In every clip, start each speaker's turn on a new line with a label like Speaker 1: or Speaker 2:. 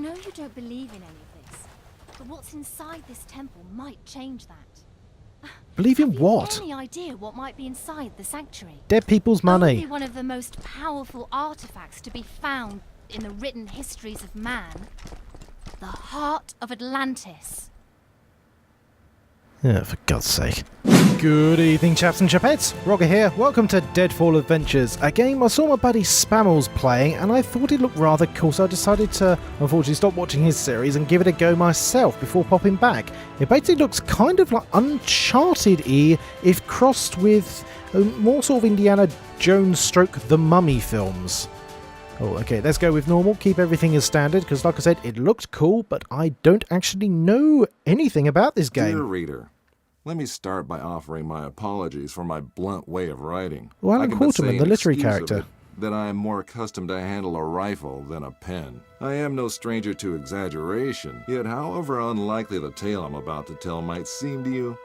Speaker 1: know you don't believe in any of this, but what's inside this temple might change that.
Speaker 2: Believe in what?
Speaker 1: Have you any idea what might be inside the sanctuary?
Speaker 2: Dead people's money.
Speaker 1: Only one of the most powerful artifacts to be found in the written histories of man. The heart of Atlantis.
Speaker 2: Yeah, for God's sake. Good evening, chaps and chapettes. Roggor here. Welcome to Deadfall Adventures, a game I saw my buddy Spammels playing and I thought it looked rather cool, so I decided to unfortunately stop watching his series and give it a go myself before popping back. It basically looks kind of like Uncharted-y if crossed with more sort of Indiana Jones stroke The Mummy films. Oh, okay, let's go with normal, keep everything as standard, because like I said, it looked cool, but I don't actually know anything about this game.
Speaker 3: Dear reader, let me start by offering my apologies for my blunt way of writing.
Speaker 2: Well, Alan Quarterman, the literary character.
Speaker 3: That I am more accustomed to handle a rifle than a pen. I am no stranger to exaggeration, yet however unlikely the tale I'm about to tell might seem to you,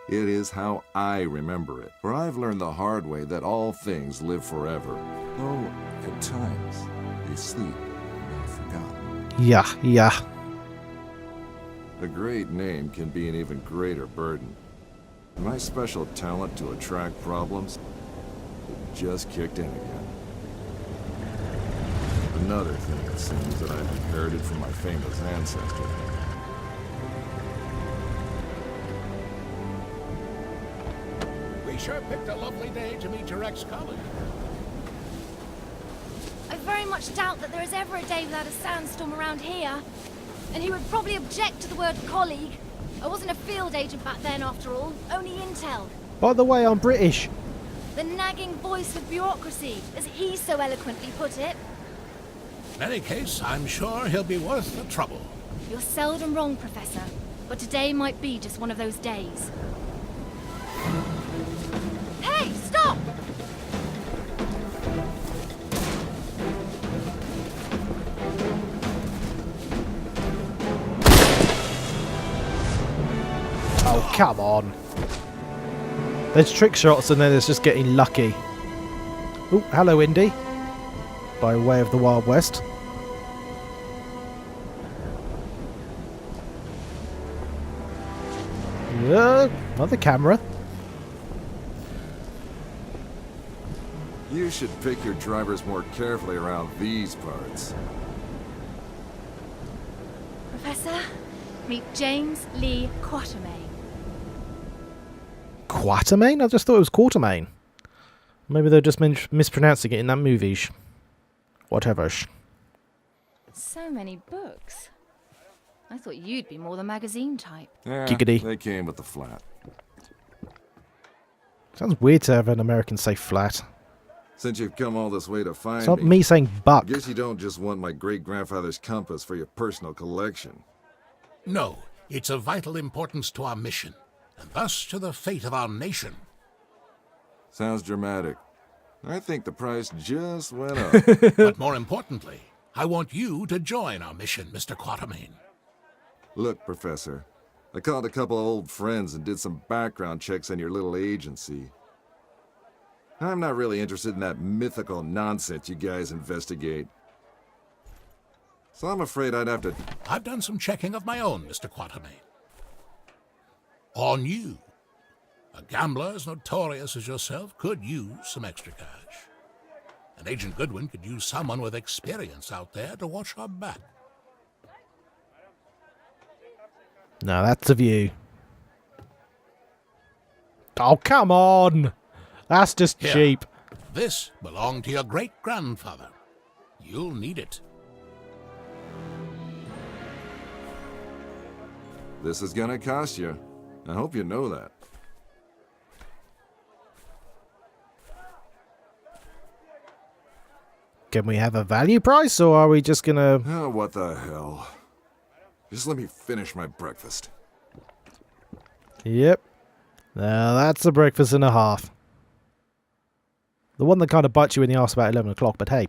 Speaker 3: it is how I remember it. For I've learned the hard way that all things live forever. Though, at times, they sleep and are forgotten.
Speaker 2: Yeah.
Speaker 3: A great name can be an even greater burden. My special talent to attract problems, it just kicked in again. Another thing, it seems, that I've inherited from my famous ancestor.
Speaker 4: We sure picked a lovely day to meet your ex-colleague.
Speaker 1: I very much doubt that there is ever a day without a sandstorm around here. And he would probably object to the word colleague. I wasn't a field agent back then, after all. Only intel.
Speaker 2: By the way, I'm British.
Speaker 1: The nagging voice of bureaucracy, as he so eloquently put it.
Speaker 4: In any case, I'm sure he'll be worth the trouble.
Speaker 1: You're seldom wrong, Professor. But today might be just one of those days. Hey, stop!
Speaker 2: Oh, come on. There's trick shots and then there's just getting lucky. Oh, hello, Indy. By way of the Wild West. Another camera.
Speaker 3: You should pick your drivers more carefully around these parts.
Speaker 1: Professor, meet James Lee Quatermain.
Speaker 2: Quatermain? I just thought it was Quartermain. Maybe they're just mispronouncing it in that movie. Whatever.
Speaker 1: So many books. I thought you'd be more the magazine type.
Speaker 3: Yeah,
Speaker 2: Giggity.
Speaker 3: they came with the flat.
Speaker 2: Sounds weird to have an American say flat.
Speaker 3: Since you've come all this way to find
Speaker 2: It's not me saying buck.
Speaker 3: guess you don't just want my great-grandfather's compass for your personal collection.
Speaker 4: No, it's of vital importance to our mission, and thus to the fate of our nation.
Speaker 3: Sounds dramatic. I think the price just went up.
Speaker 4: But more importantly, I want you to join our mission, Mr. Quatermain.
Speaker 3: Look, Professor, I called a couple of old friends and did some background checks on your little agency. I'm not really interested in that mythical nonsense you guys investigate. So I'm afraid I'd have to...
Speaker 4: I've done some checking of my own, Mr. Quatermain. On you. A gambler as notorious as yourself could use some extra cash. And Agent Goodwin could use someone with experience out there to watch our back.
Speaker 2: No, that's a view. Oh, come on! That's just
Speaker 4: Here,
Speaker 2: cheap.
Speaker 4: This belonged to your great-grandfather. You'll need it.
Speaker 3: This is gonna cost you. I hope you know that.
Speaker 2: Can we have a value price, or are we just gonna...
Speaker 3: Oh, what the hell. Just let me finish my breakfast.
Speaker 2: Yep. Now that's a breakfast and a half. The one that kind of bites you in the arse about 11 o'clock, but hey.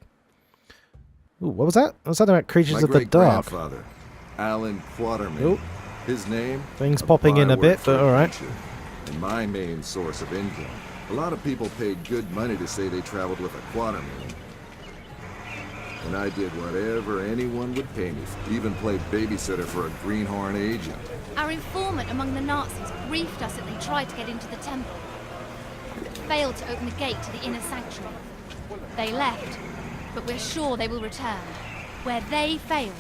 Speaker 2: Ooh, what was that? What's that about creatures of the dark?
Speaker 3: My great-grandfather, Alan Quatermain.
Speaker 2: Ooh.
Speaker 3: His name?
Speaker 2: Things popping in a bit, but alright.
Speaker 3: And my main source of income. A lot of people paid good money to say they traveled with a Quatermain. And I did whatever anyone would pay me for. Even played babysitter for a Greenhorn agent.
Speaker 1: Our informant among the Nazis briefed us that they tried to get into the temple, but failed to open the gate to the inner sanctuary. They left, but we're sure they will return. Where they failed,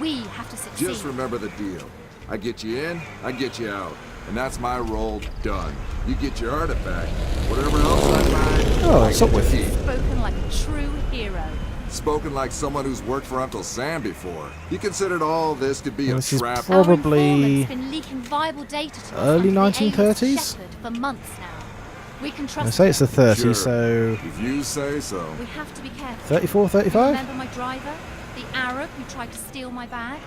Speaker 1: we have to succeed.
Speaker 3: Just remember the deal. I get you in, I get you out. And that's my role done. You get your artifact. Whatever else I find,
Speaker 2: Oh,
Speaker 3: I
Speaker 2: it's up
Speaker 3: get
Speaker 2: with
Speaker 3: to
Speaker 2: you.
Speaker 3: keep.
Speaker 1: Spoken like a true hero.
Speaker 3: Spoken like someone who's worked for Uncle Sam before. You considered all this could be a
Speaker 2: This is
Speaker 3: trap.
Speaker 2: probably
Speaker 1: Our informant's been leaking viable data to us
Speaker 2: early
Speaker 1: under the alias
Speaker 2: 1930s?
Speaker 1: Shepherd for months now. We can
Speaker 2: I
Speaker 1: trust
Speaker 2: say it's the
Speaker 1: him.
Speaker 2: 30s,
Speaker 3: Sure.
Speaker 2: so
Speaker 3: If you say so.
Speaker 1: We have to be careful.
Speaker 2: 34, 35?
Speaker 1: Remember my driver? The Arab who tried to steal my bag?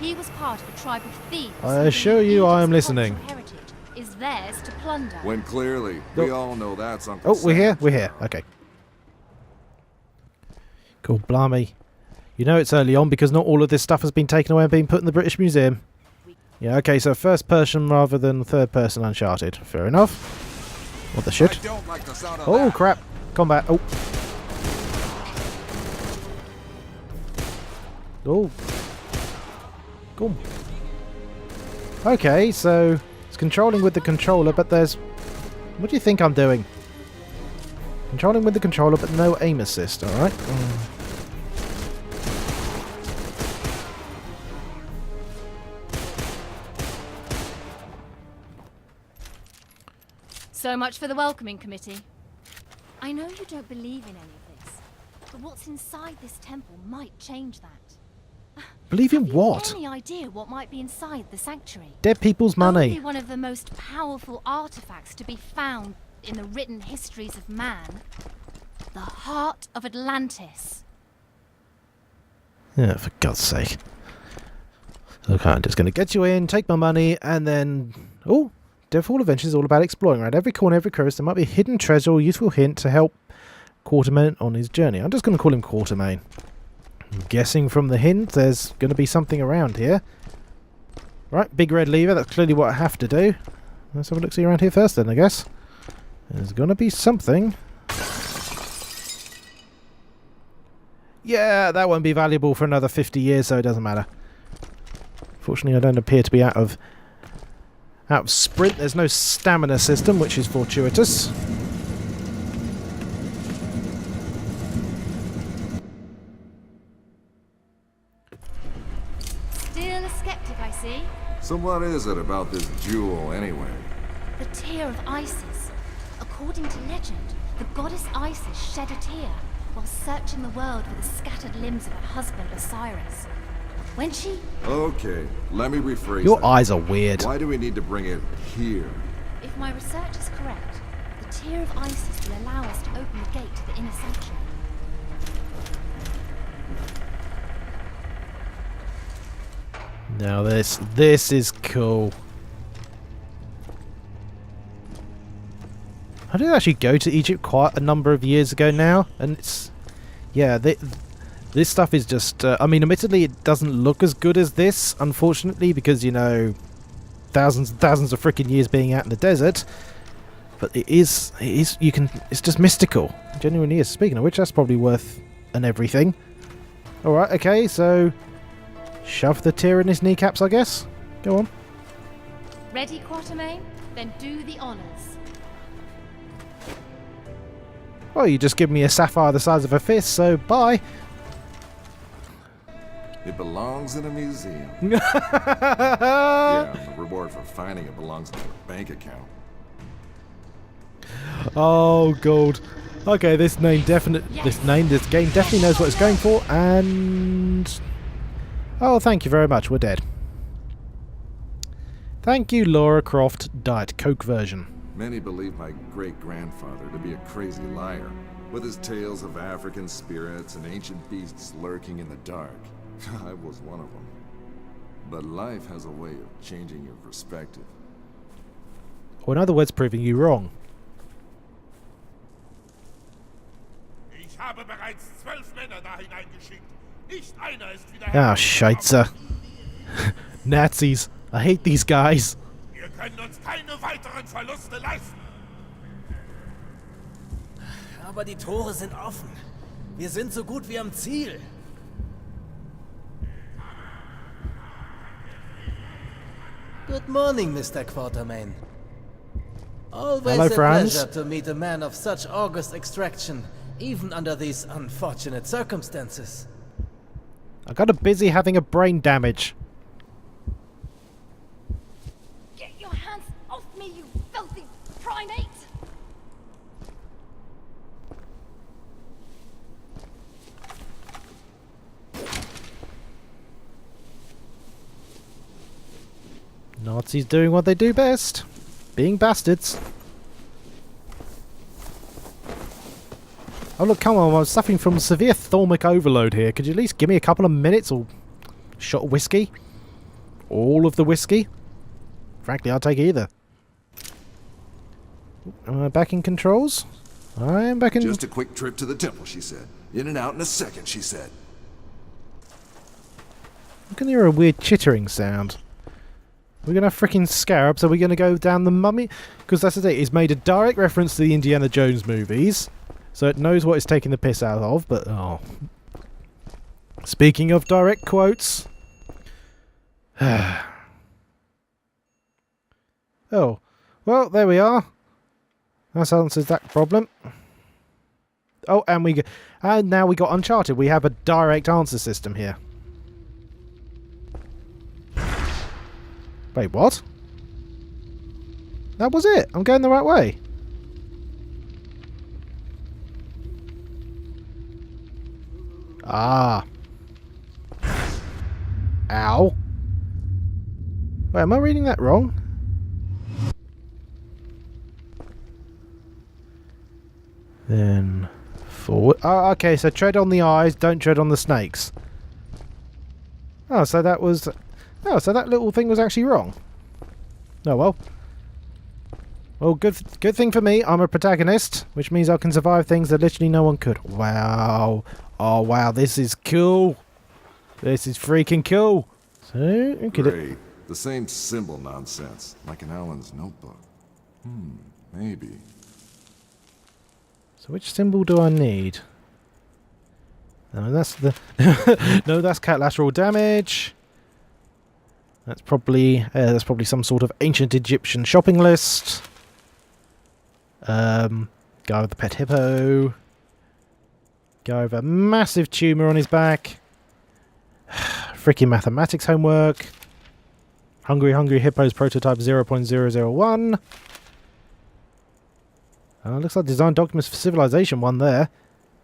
Speaker 1: He was part of a tribe of thieves.
Speaker 2: I
Speaker 1: who
Speaker 2: assure
Speaker 1: believed
Speaker 2: you I am
Speaker 1: Egypt's
Speaker 2: listening.
Speaker 1: cultural heritage is theirs to plunder.
Speaker 3: When clearly,
Speaker 2: Oh.
Speaker 3: we all know that's Uncle
Speaker 2: Oh,
Speaker 3: Sam.
Speaker 2: we're here? We're here. Okay. Cool, blimey. You know it's early on because not all of this stuff has been taken away and been put in the British Museum. Yeah, okay, so first person rather than third person Uncharted. Fair enough. What the
Speaker 3: I
Speaker 2: shit?
Speaker 3: don't like the sound of
Speaker 2: Oh,
Speaker 3: that.
Speaker 2: crap. Combat. Oh. Oh. Cool. Okay, so it's controlling with the controller, but there's... What do you think I'm doing? Controlling with the controller, but no aim assist, alright?
Speaker 1: So much for the welcoming committee. I know you don't believe in any of this, but what's inside this temple might change that.
Speaker 2: Believe in
Speaker 1: Have you
Speaker 2: what?
Speaker 1: any idea what might be inside the sanctuary?
Speaker 2: Dead people's
Speaker 1: Only
Speaker 2: money.
Speaker 1: one of the most powerful artifacts to be found in the written histories of man. The heart of Atlantis.
Speaker 2: Yeah, for God's sake. Okay, I'm just going to get you in, take my money, and then... Oh, Deadfall Adventure is all about exploring. Around every corner, every crevice, there might be a hidden treasure or useful hint to help Quatermain on his journey. I'm just going to call him Quatermain. I'm guessing from the hint there's going to be something around here. Right, big red lever, that's clearly what I have to do. Let's have a look-see around here first then, I guess. There's going to be something. Yeah, that won't be valuable for another 50 years, so it doesn't matter. Fortunately, I don't appear to be out of sprint. There's no stamina system, which is fortuitous.
Speaker 1: Still a skeptic, I see.
Speaker 3: So what is it about this jewel, anyway?
Speaker 1: The tear of Isis. According to legend, the goddess Isis shed a tear while searching the world for the scattered limbs of her husband Osiris. When she...
Speaker 3: Okay, let me rephrase
Speaker 2: Your
Speaker 3: that.
Speaker 2: eyes are weird.
Speaker 3: Why do we need to bring it here?
Speaker 1: If my research is correct, the tear of Isis will allow us to open the gate to the inner sanctuary.
Speaker 2: Now this is cool. I did actually go to Egypt quite a number of years ago now, and it's... Yeah, this stuff is just... I mean, admittedly, it doesn't look as good as this, unfortunately, because, you know, thousands and thousands of freaking years being out in the desert. But it is, you can... It's just mystical. It genuinely is. Speaking of which, that's probably worth an everything. Alright, okay, so... Shove the tear in his kneecaps, I guess. Go on.
Speaker 1: Ready, Quatermain? Then do the honors.
Speaker 2: Well, you just give me a sapphire the size of a fist, so bye.
Speaker 3: It belongs in a museum. Yeah, the reward for finding it belongs in your bank account.
Speaker 2: Oh, gold. Okay, this game definitely knows what it's going for, and... Oh, thank you very much, we're dead. Thank you, Laura Croft, Diet Coke version.
Speaker 3: Many believe my great-grandfather to be a crazy liar, with his tales of African spirits and ancient beasts lurking in the dark. I was one of them. But life has a way of changing your perspective.
Speaker 2: Or in other words, proving you wrong.
Speaker 5: Ich habe bereits 12 Männer da hineingeschickt. Nicht einer ist wieder
Speaker 2: Ah, Scheiße. Nazis. I hate these guys.
Speaker 5: Wir können uns keine weiteren Verluste leisten.
Speaker 6: Aber die Tore sind offen. Wir sind so gut wie am Ziel. Good morning, Mr. Quatermain. Always
Speaker 2: Hello,
Speaker 6: a
Speaker 2: friends.
Speaker 6: pleasure to meet a man of such august extraction, even under these unfortunate circumstances.
Speaker 2: I got a busy having a brain damage.
Speaker 1: Get your hands off me, you filthy primate!
Speaker 2: Nazis doing what they do best. Being bastards. Oh look, come on, I'm suffering from severe thalmic overload here. Could you at least give me a couple of minutes or a shot of whiskey? All of the whiskey? Frankly, I'll take either. Am I back in controls? I am back in...
Speaker 3: Just a quick trip to the temple, she said. In and out in a second, she said.
Speaker 2: I can hear a weird chittering sound. We're going to have freaking scarabs. Are we going to go down the mummy? Because that's the thing. It's made a direct reference to the Indiana Jones movies. So it knows what it's taking the piss out of. But, oh. Speaking of direct quotes. Oh. Well, there we are. That answers that problem. Oh, and now we got Uncharted. We have a direct answer system here. Wait, what? That was it. I'm going the right way. Ah. Ow. Wait, am I reading that wrong? Then forward. Oh, okay, so tread on the eyes, don't tread on the snakes. Oh, so that was... Oh, so that little thing was actually wrong. Oh, well. Well, good thing for me, I'm a protagonist, which means I can survive things that literally no one could. Wow. Oh, wow, this is cool. This is freaking cool. So, okay.
Speaker 3: Great. The same symbol nonsense, like in Alan's notebook. Maybe.
Speaker 2: So which symbol do I need? No, that's the... No, that's collateral damage. That's probably some sort of ancient Egyptian shopping list. Guy with the pet hippo. Guy with a massive tumour on his back. Freaking mathematics homework. Hungry Hippos prototype 0.001. Looks like design documents for Civilization 1 there.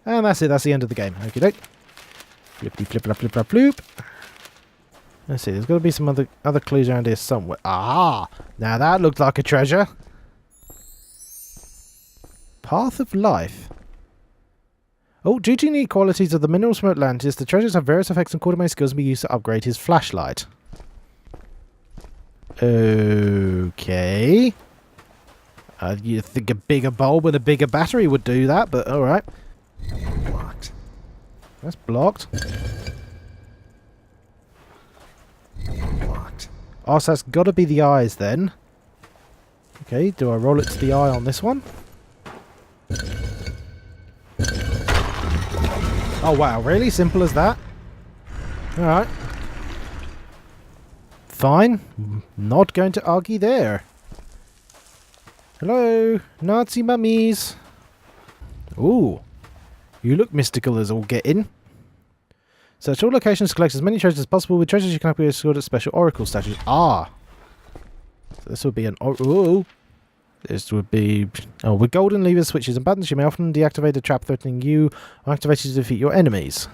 Speaker 2: And that's it, that's the end of the game. Okie doke. Flippity flip flop flip flop floop. Let's see, there's got to be some other clues around here somewhere. Ah! Now that looked like a treasure. Path of Life. Oh, due to unique qualities of the minerals from Atlantis, the treasures have various effects and Quatermain's skills and be used to upgrade his flashlight. Okay. You'd think a bigger bulb with a bigger battery would do that, but alright.
Speaker 3: Blocked.
Speaker 2: That's blocked.
Speaker 3: Blocked.
Speaker 2: Oh, so that's got to be the eyes then. Okay, do I roll it to the eye on this one? Oh wow, really? Simple as that? Alright. Fine. Not going to argue there. Hello, Nazi mummies. Ooh. You look mystical as all get in. Search all locations to collect as many treasures as possible. With treasures you can upgrade stored at special oracle statues. Ah! So this would be an... Ooh! This would be... Oh, with golden lever switches and buttons you may often deactivate a trap threatening you or activate it to defeat your enemies.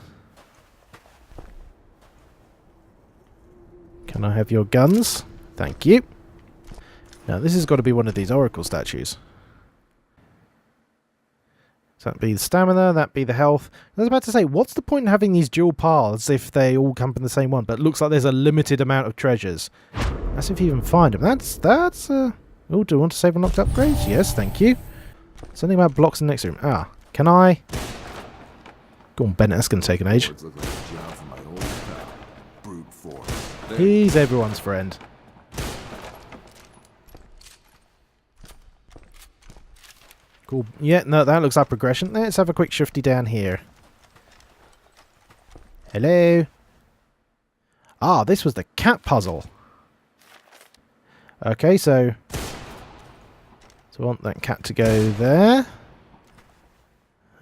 Speaker 2: Can I have your guns? Thank you. Now this has got to be one of these oracle statues. So that'd be the stamina, that'd be the health. I was about to say, what's the point in having these dual paths if they all come from the same one? But it looks like there's a limited amount of treasures. That's if you even find them. Oh, do I want to save unlocked upgrades? Yes, thank you. Something about blocks in the next room. Ah, can I? Go on, Bennett, that's going to take an age.
Speaker 3: Looks like a job for my old pal. Brute force. There.
Speaker 2: He's everyone's friend. Cool. Yeah, no, that looks like progression. Let's have a quick shifty down here. Hello? Ah, this was the cat puzzle. Okay, so I want that cat to go there.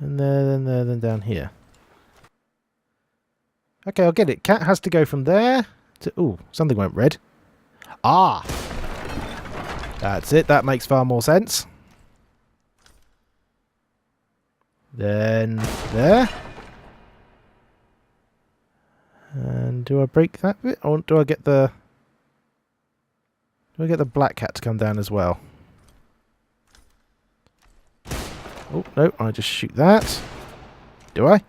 Speaker 2: And then down here. Okay, I'll get it. Cat has to go from there to... Ooh, something went red. Ah! That's it. That makes far more sense. Then there. And do I break that bit? Or do I get the... Do I get the black cat to come down as well? Oh, no, I just shoot that. Do I?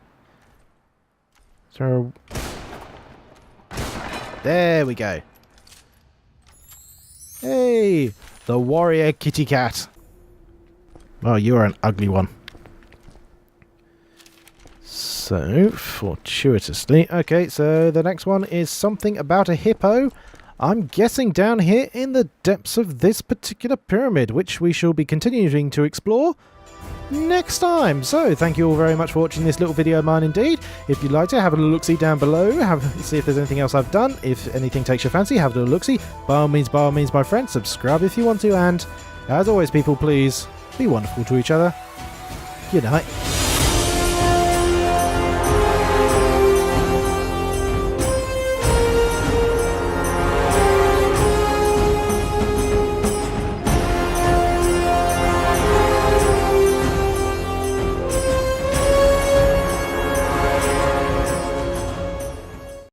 Speaker 2: So... There we go. Hey! The warrior kitty cat. Oh, you're an ugly one. So, fortuitously... Okay, so the next one is something about a hippo. I'm guessing down here in the depths of this particular pyramid, which we shall be continuing to explore next time. So thank you all very much for watching this little video of mine indeed. If you'd like to, have a look see down below, see if there's anything else I've done. If anything takes your fancy, have a look see. By all means, my friend, subscribe if you want to, and as always people, please be wonderful to each other. Good night.